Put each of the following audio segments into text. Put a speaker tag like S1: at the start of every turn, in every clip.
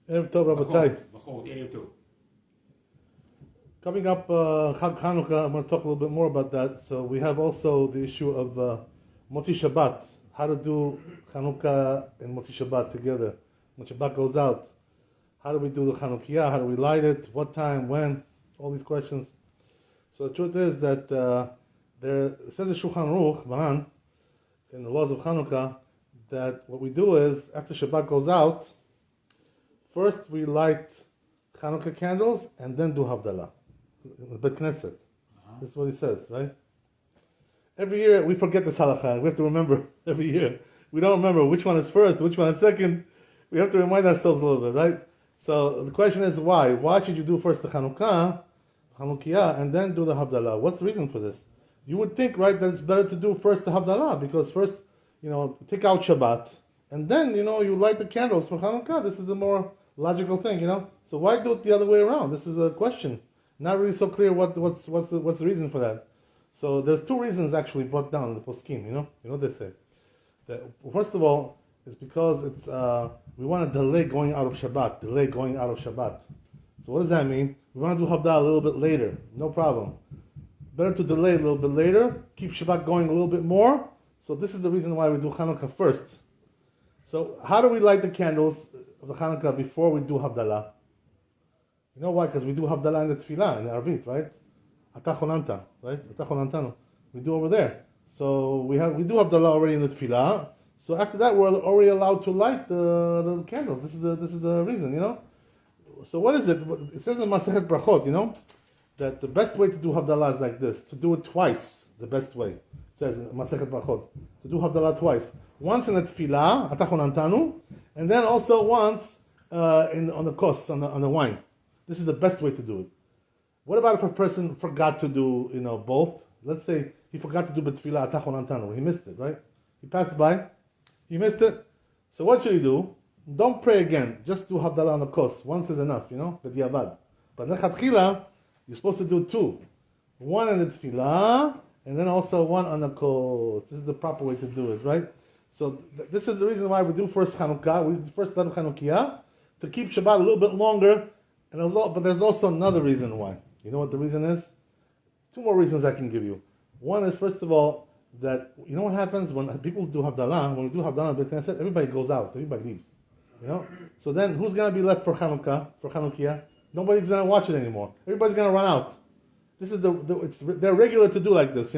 S1: Erev Tov, Rabbi. Coming up, Chag Chanuka, I'm going to talk a little bit more about that. So we have also the issue of Motzeh Shabbat, how to do Chanuka and Motzeh Shabbat together. When Shabbat goes out, how do we do the Chanukiah? How do we light it? What time? When? All these questions. So the truth is that it says in Shulchan Aruch, Maran, in the laws of Chanuka, that what we do is, after Shabbat goes out, first we light Chanuka candles and then do Havdalah. The Bet Knesset. This is what he says, right? Every year we forget this halakha. We have to remember every year. We don't remember which one is first, which one is second. We have to remind ourselves a little bit, right? So the question is why? Why should you do first the Chanukiah, and then do the Havdalah? What's the reason for this? You would think, right, that it's better to do first the Havdalah, because first, take out Shabbat, and then, you light the candles for Chanukiah. This is the more logical thing, So why do it the other way around? This is a question. Not really so clear what's the reason for that. So there's two reasons actually brought down in the poskim, You know what they say? That, first of all, it's because it's we want to delay going out of Shabbat. So what does that mean? We want to do Havdalah a little bit later. No problem. Better to delay a little bit later, keep Shabbat going a little bit more. So this is the reason why we do Chanuka first. So how do we light the candles of the Chanuka before we do Havdalah? You know why? Because we do Havdalah in the Tefillah, in the Arvit, right? Atachonanta, right? Atachonantanu. We do over there. So we do Havdalah already in the Tefillah. So after that, we're already allowed to light the candles. This is the reason, So what is it? It says in Masechet Brachot, that the best way to do Havdalah is like this: to do it twice. The best way. It says in Masechet Brachot to do Havdalah twice. Once in the Tefillah, Atachonantanu, and then also once on the kos, on the wine. This is the best way to do it. What about if a person forgot to do, both? Let's say he forgot to do B'tfilah Atachonantanu. He missed it, right? He passed by. He missed it. So what should he do? Don't pray again. Just do Havdalah on the kos. Once is enough, B'diavad. But Lechatchila, you're supposed to do two. One in the Tefillah, and then also one on the kos. This is the proper way to do it, right? So this is the reason why we do first Chanukah. We do first let Chanukiah to keep Shabbat a little bit longer. But there's also another reason why. You know what the reason is? Two more reasons I can give you. One is, first of all, that you know what happens when people do Havdalah, when we do Havdalah in Beit Knesset, everybody goes out, everybody leaves. So then who's going to be left for Chanuka, for Chanukiah? Nobody's going to watch it anymore. Everybody's going to run out. This is they're regular to do like this,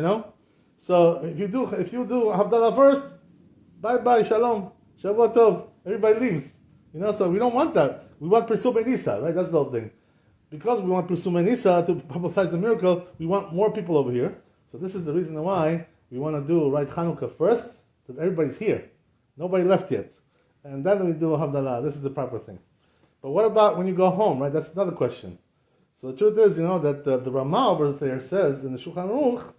S1: So if you do Havdalah first, bye, shalom, Shabbat Tov, everybody leaves. So we don't want that. We want Pirsum Nisa, right? That's the whole thing. Because we want Pirsum Nisa to publicize the miracle, we want more people over here. So this is the reason why we want to do Chanukah first, that everybody's here. Nobody left yet. And then we do Havdalah. This is the proper thing. But what about when you go home, right? That's another question. So the truth is, that the Ramah over there says in the Shulchan Aruch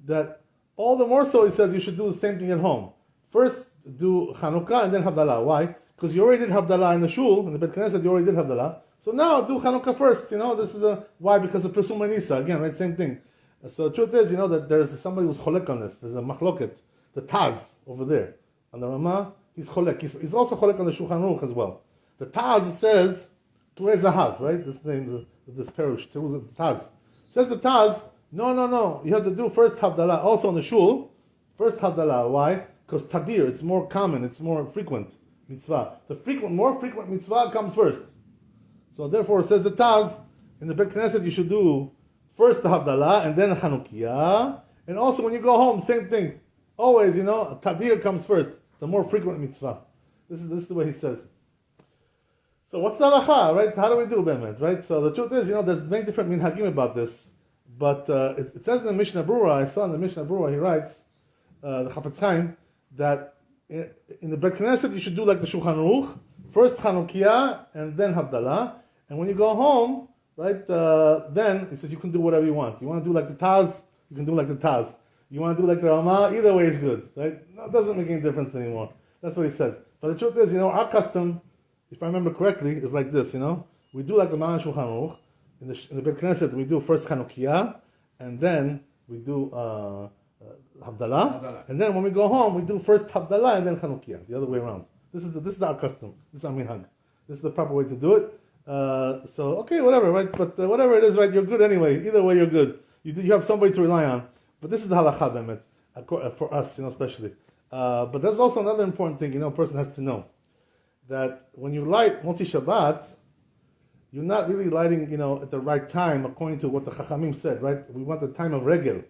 S1: that all the more so he says you should do the same thing at home. First do Chanukah and then Havdalah. Why? Because you already did Havdalah in the shul, in the Bet Knesset, you already did Havdalah. So now do Chanuka first, This is why? Because of Pirsum Nisa. Again, right? Same thing. So the truth is, that there's somebody who's cholek on this. There's a machloket. The Taz over there. On the Ramah, he's cholek. He's also cholek on the Shulchan Aruch as well. The Taz says, Turei Zahav, right? This name of this parish, Taz. Says the Taz, no. You have to do first Havdalah. Also in the shul, first Havdalah. Why? Because Tadir, it's more common, it's more frequent. Mitzvah. More frequent mitzvah comes first. So therefore, says the Taz, in the Bet Knesset you should do first the Havdalah and then the Chanukiah. And also when you go home, same thing. Always, Tadir comes first. The more frequent mitzvah. This is the way he says. So what's the halacha, right? How do we do Bemet, right? So the truth is, there's many different minhagim about this. But it says in the Mishnah Brura, I saw in the Mishnah Brura, he writes, the Chafetz Chaim, that in the Bet Knesset, you should do like the Shulchan Aruch, first Chanukiah and then Havdalah. And when you go home, right, then he says you can do whatever you want. You want to do like the Taz, you can do like the Taz. You want to do like the Ramah, either way is good, right? No, it doesn't make any difference anymore. That's what he says. But the truth is, our custom, if I remember correctly, is like this, We do like the Maran Shulchan Aruch. In the Bet Knesset, we do first Chanukiah, and then we do Havdalah, and then when we go home, we do first Havdalah and then Chanukiah, the other way around. This is our custom. This is our minhag. This is the proper way to do it. So okay, whatever, right? But whatever it is, right? You're good anyway. Either way, you're good. You have somebody to rely on. But this is the halacha, bemet, for us, especially. But there's also another important thing, a person has to know that when you light Motzeh Shabbat, you're not really lighting, at the right time according to what the Chachamim said, right? We want the time of regel,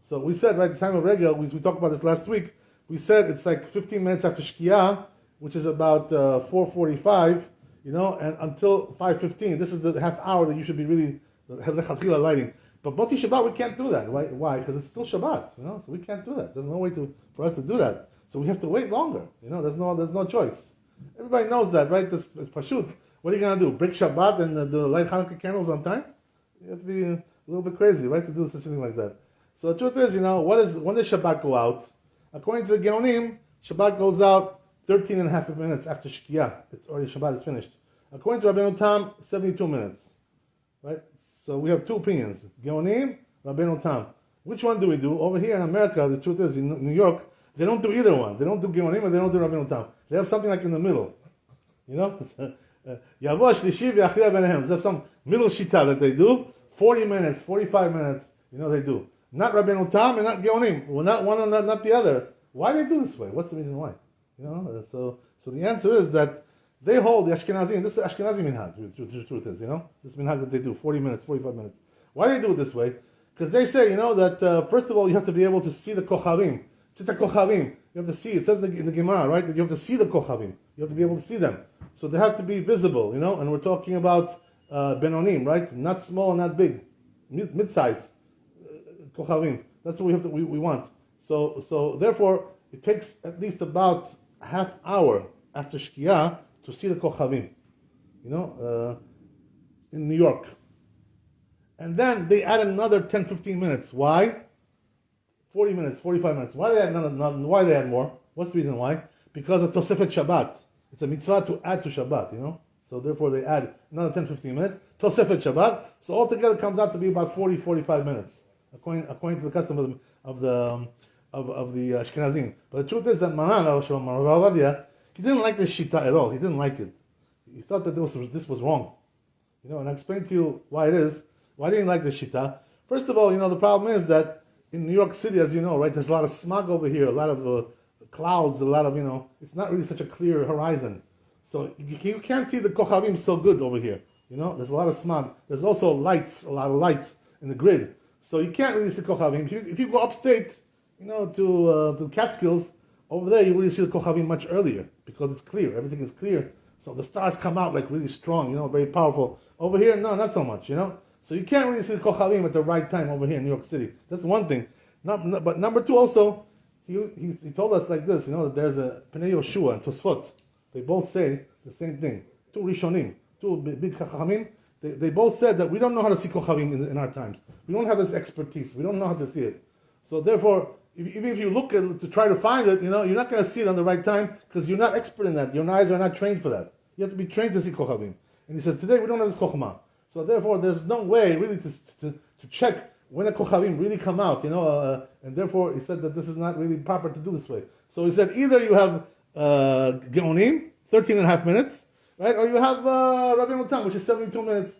S1: So we said, right, the time of regel, we talked about this last week. We said it's like 15 minutes after Shkiyah, which is about 4:45, and until 5:15. This is the half hour that you should be really lechatchila lighting. But Motzeh Shabbat, we can't do that. Why? Because it's still Shabbat, So we can't do that. There's no way for us to do that. So we have to wait longer. There's no choice. Everybody knows that, right? It's pashut. What are you going to do? Break Shabbat and light Chanuka candles on time? You have to be a little bit crazy, right, to do such a thing like that. So the truth is, when does Shabbat go out? According to the Geonim, Shabbat goes out 13 and a half minutes after Shkiyah. It's already Shabbat is finished. According to Rabbeinu Tam, 72 minutes. Right? So we have two opinions. Geonim, Rabbeinu Tam. Which one do we do? Over here in America, the truth is, in New York, they don't do either one. They don't do Geonim and they don't do Rabbeinu Tam. They have something like in the middle. Yavo Shlishi v'Achriya Benehem. They have some middle shita that they do. 40 minutes, 45 minutes, they do. Not Rabbeinu Tam and not Geonim. Well, not one and not the other. Why do they do this way? What's the reason why? So the answer is that they hold the Ashkenazim. This is Ashkenazi minhag. The truth is, this minhag that they do 40 minutes, 45 minutes. Why do they do it this way? Because they say, that first of all you have to be able to see the kochavim. Tzita kochavim. You have to see. It says in the Gemara, right, that you have to see the kochavim. You have to be able to see them. So they have to be visible, And we're talking about benonim, right? Not small and not big, mid-size kochavim. That's what we want. So therefore, it takes at least about half hour after Shkiyah to see the kochavim, in New York. And then they add another 10-15 minutes. Why? 40 minutes, 45 minutes. Why they add more? What's the reason why? Because of Tosefet Shabbat. It's a mitzvah to add to Shabbat, So therefore they add another 10-15 minutes. Tosefet Shabbat. So altogether it comes out to be about 40-45 minutes, according to the custom of the Ashkenazim. But the truth is that Maran, he didn't like this shita at all. He didn't like it. He thought that this was wrong. And I explained to you why it is. Why didn't he like this shita? First of all, the problem is that in New York City, as you know, right, there's a lot of smog over here, a lot of clouds, a lot of, it's not really such a clear horizon. So you can't see the kochavim so good over here. There's a lot of smog. There's also a lot of lights in the grid. So you can't really see kochavim. If you go upstate, to the Catskills, over there you really see the kochavim much earlier because it's clear. Everything is clear. So the stars come out like really strong, very powerful. Over here, no, not so much, So you can't really see the kochavim at the right time over here in New York City. That's one thing. But number two also, he told us like this, that there's a Pnei Yoshua and Tosfot. They both say the same thing. Two Rishonim, two big Chachamim, they both said that we don't know how to see kochavim in our times. We don't have this expertise. We don't know how to see it. So therefore, even if you look to try to find it, you're not going to see it on the right time because you're not expert in that. Your eyes are not trained for that. You have to be trained to see kochavim. And he says, today we don't have this kochma. So therefore, there's no way really to check when the kochavim really come out, and therefore he said that this is not really proper to do this way. So he said either you have Geonim, 13 and a half minutes, right, or you have Rabbeinu Tam, which is 72 minutes.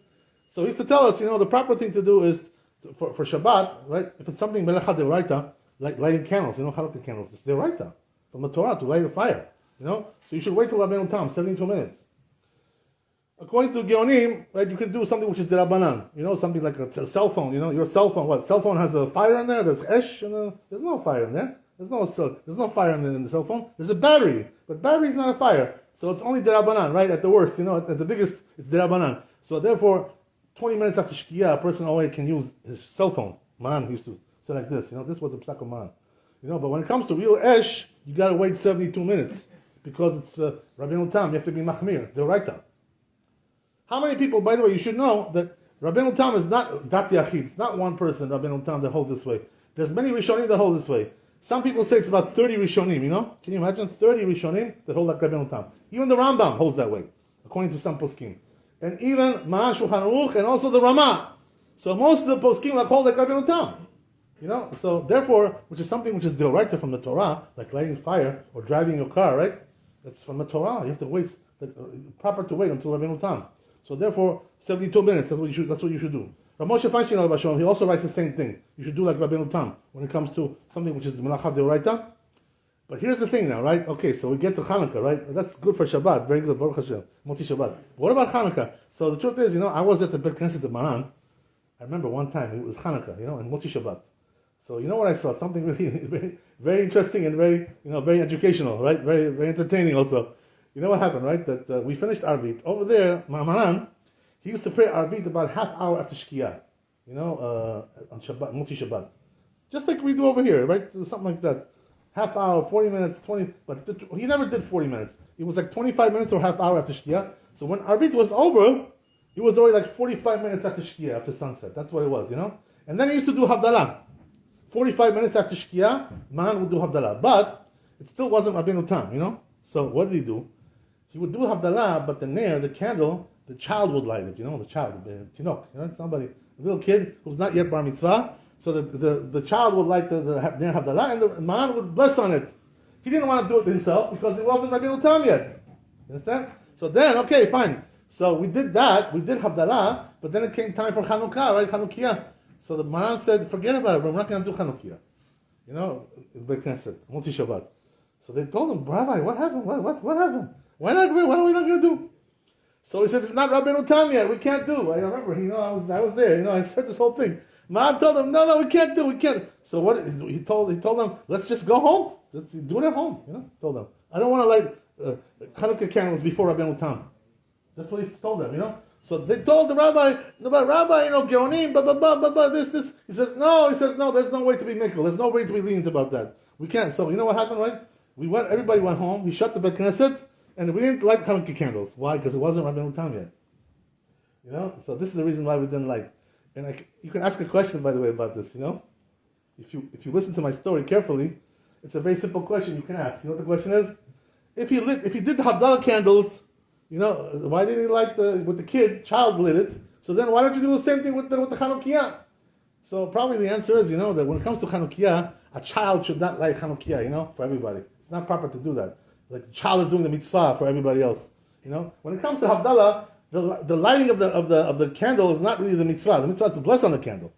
S1: So he used to tell us, the proper thing to do is for Shabbat, right, if it's something melecha deoraita, like lighting candles, Chanuka candles, it's deoraita from the Torah to light a fire, So you should wait till Rabbeinu Tam, 72 minutes. According to Geonim, right, you can do something which is derabanan. Something like a cell phone. Your cell phone. What? Cell phone has a fire in there. There's esh. There's no fire in there. There's no fire in the cell phone. There's a battery, but battery is not a fire. So it's only derabanan, right? At the worst, at the biggest, it's derabanan. So therefore, 20 minutes after Shkiyah, a person always can use his cell phone. Maran used to say like this. This was a psak of Maran. But when it comes to real esh, you got to wait 72 minutes because it's Rabbeinu Tam. You have to be machmir. They're right there. How many people, by the way, you should know that Rabbeinu Tam is not dat yachid. It's not one person, Rabbeinu Tam, that holds this way. There's many Rishonim that hold this way. Some people say it's about 30 Rishonim, Can you imagine 30 Rishonim that hold like Rabbeinu Tam? Even the Rambam holds that way, according to some poskim. And even Maran Shulchan Aruch and also the Ramah. So most of the poskim like hold like Rabbeinu Tam. So therefore, which is something which is deoraita from the Torah, like lighting fire or driving your car, right? That's from the Torah. You have to wait proper to wait until Rabbeinu Tam. So therefore, 72 minutes. That's what you should do. Rav Moshe Feinstein al Bashon, he also writes the same thing. You should do like Rabbeinu Tam when it comes to something which is Melacha Deoraita. But here's the thing now, right? Okay, so we get to Chanuka, right? That's good for Shabbat, very good, Baruch Hashem, Motzeh Shabbat. But what about Chanuka? So the truth is, I was at the Beit Knesset of Maran. I remember one time it was Chanuka, and Motzeh Shabbat. So you know what I saw? Something really very, very interesting and very, very educational, right? Very, very entertaining also. You know what happened, right? That we finished Arvit over there. Maran, he used to pray Arvit about half hour after Shkia, on Shabbat, Motzeh Shabbat, just like we do over here, right? Something like that. Half hour, 40 minutes, 20, but he never did 40 minutes. It was like 25 minutes or half hour after Shkia. So when Arvit was over, it was already like 45 minutes after Shkia, after sunset. That's what it was, And then he used to do Havdalah. 45 minutes after Shkia, man would do Havdalah. But it still wasn't Rabbeinu Tam, So what did he do? He would do Havdalah, but the nair, the candle, the child would light it, the child, the Tinok, somebody, a little kid who's not yet Bar Mitzvah. So the child would light the Ner Havdalah, and the man would bless on it. He didn't want to do it himself because it wasn't Rabbeinu Tam yet. You understand? So then, okay, fine. So we did that. We did Havdalah, but then it came time for Chanuka, right? Chanukiah. So the man said, forget about it. We're not going to do Chanukiah. In Beit Knesset, Motzeh Shabbat. So they told him, Rabbi, what happened? What happened? What are we not going to do? So he said, it's not Rabbeinu Tam yet. We can't do. I remember, I was there. I heard this whole thing. Man told him, no, we can't. So what he told them, let's just go home. Let's do it at home. Told them, I don't want to light Chanuka candles before Rabbeinu Tam. That's what he told them. So they told the rabbi, Geonim, this. He says, no, there's no way to be mikkel. There's no way to be lenient about that. We can't. So you know what happened, right? Everybody went home. We shut the Beit Knesset, and we didn't light Chanuka candles. Why? Because it wasn't Rabbeinu Tam yet. So this is the reason why we didn't light. And you can ask a question, by the way, about this. If you listen to my story carefully, it's a very simple question you can ask. You know what the question is? If he did the Havdalah candles, why didn't he light with the child lit it? So then why don't you do the same thing with the Chanukiah? So probably the answer is, that when it comes to Chanukiah, a child should not light Chanukiah, for everybody. It's not proper to do that. Like the child is doing the mitzvah for everybody else. When it comes to Havdalah, the lighting of the candle is not really the mitzvah. The mitzvah is to bless on the candle.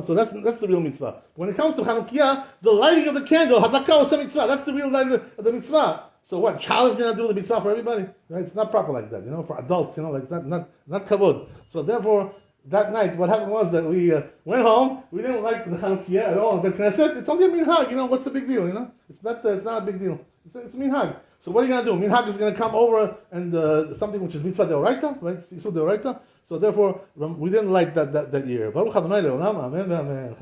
S1: So that's the real mitzvah. When it comes to Chanukiah, the lighting of the candle, hadlaka is a mitzvah. That's the real lighting of the mitzvah. So what? Child is going to do the mitzvah for everybody? Right? It's not proper like that. For adults, like not kavod. So therefore, that night, what happened was that we went home. We didn't like the Chanukiah at all in Beit Knesset. It's only a minhag. What's the big deal? It's not a big deal. It's a minhag. So what are you going to do? Minhag is going to come over and something which is mitzvah deoraita, right? Yisur deoraita. So therefore, we didn't like that year. Baruch Adonai le'olam. Amen. Amen.